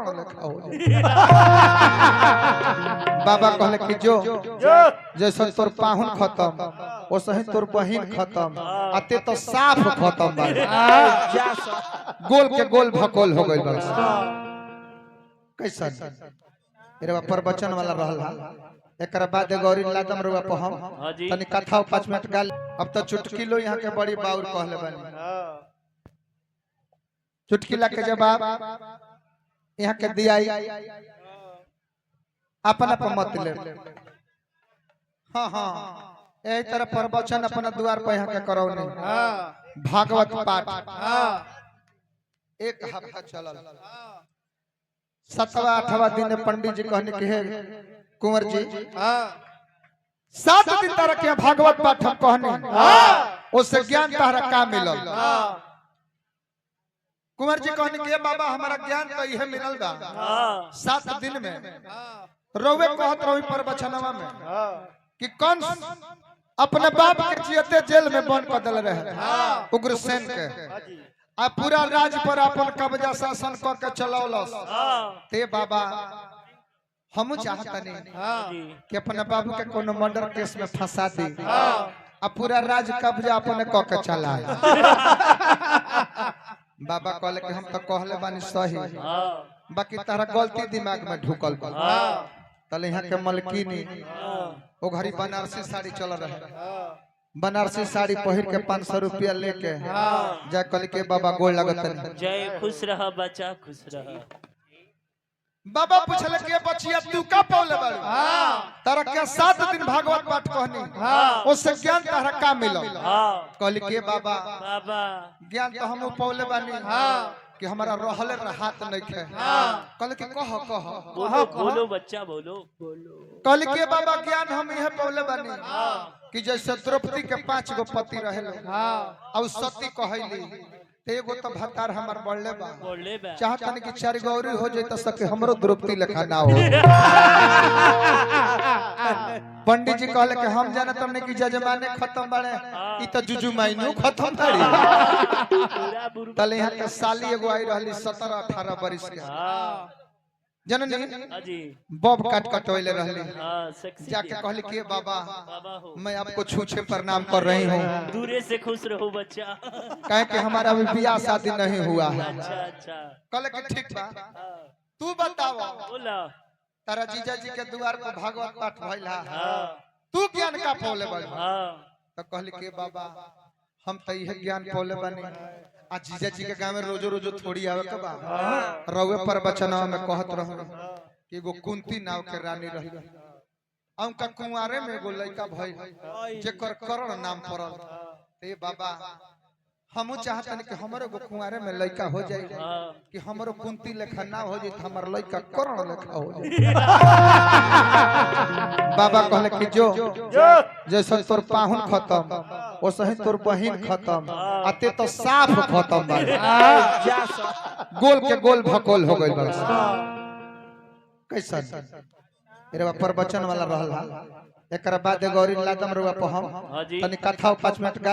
करोड़ लेखा हो जाए। बाबा कहले कि जो जैसे तोर पाहुन खत्म वैसे ही तोर बहिन खत्म आते तो साफ खत्म बा गोल के गोल भकोल हो गइल बा कैसा रे प्रवचन वाला रहल एकरा बाद गौरी लादम रुआ पहम तनी कथा 5 मिनट गाल अब तो चुटकी लो यहाँ के बड़ी बाउर कहले बानी चुटकीला के जवाब यहाँ के दियाई अपना पर मत ले हाँ हाँ यही तरह प्रवचन अपना द्वार पर यहाँ के करो नहीं भागवत पाठ एक हफ्ता चलल 7वां 8वां दिन पंडित जी कहने के है कुंवर जी 7 दिन तारा के भागवत पाठ हम कहने उससे ज्ञान तारा का मिलल कुंवर जी कहने के बाबा हमारा ज्ञान तो यह मिलल बा 7 दिन में रोवे कहत रही प्रवचनवा में कि कौन अपने बाप के जियते जेल में बंद कर दिल रहे उग्रसेन के आ पूरा राज पर अपन कब्जा शासन क के चलौलस ते बाबा हम चाहतनी कि अपने बाबू के कोनो मर्डर केस में फंसा दी आ पूरा राज कब्जा अपने क के चलाए बाबा कहले कि हम तो कहले बानी सही बाकी तारा गलती दिमाग में ढुकल बा तले यहाँ के मलकिनी ओ घड़ी बनारसी साड़ी चल रहे बनारसी साड़ी पहिर के 500 रुपया लेके जा कल के बाबा गोल लगत जय खुश रह बच्चा खुश रह बाबा पूछले के बचिया तू का पौले बाड़ी तारा के 7 दिन भागवत पाठ कहनी उससे ज्ञान तारा का मिलो कहली के बाबा ज्ञान तो हम पौले बानी कि हमारा रहले हाथ नहीं खे कहले कि कह बोलो बोलो बच्चा बोलो बोलो कहली के बाबा ज्ञान हम यह पौले बानी कि जैसे द्रौपदी के 5 गो पति रहे और सती कहली एगो तो भतार हमार बढ़ले बा चाहतन कि 4 गौरी हो जाए तो सके हमरो द्रौपदी लेखा ना हो पंडित जी कहले कि हम जानत हमने कि जजमाने खत्म बाड़े ई तो जुजुमाइनो खत्म बाड़ी तले यहाँ के साली एगो आई रहली 17-18 बरिस के जननी बब काट कटोले रहली जाके कहली कि बाबा मैं आपको छूछे प्रणाम कर रही हूँ दूरे से खुश रहो बच्चा कहे कि हमारा अभी ब्याह शादी नहीं हुआ है अच्छा कहले कि ठीक बा तू बताओ बोला तारा जीजा जी के द्वार पर भागवत पाठ भइल तू ज्ञान का पौले बा तो कहली कि बाबा हम तो यह ज्ञान पौले बानी आ जीजा जी के गांव में रोजो रोजो थोड़ी आवे के बा रउए पर बचनवा में कहत रहू कि एगो कुंती नाव के रानी रही उनका कुंवारे में एगो लड़का भइल जेकर करण नाम पड़ल ते बाबा हमू चाहतन कि हमरो एगो कुंवारे में लड़का हो जाए कि हमरो कुंती लेखा ना हो जाए हमर लड़का करण लेखा हो जाए बाबा कहले कि जो जैसे तोर पाहुन खत्म वैसे ही तोर बहिन खत्म आते तो साफ खत्म बा गोल के गोल भकोल हो गइल बा कैसा रे प्रवचन वाला रहल एकरा बाद गौरी लादम रुआ पहम तनी कथा 5 मिनट गाल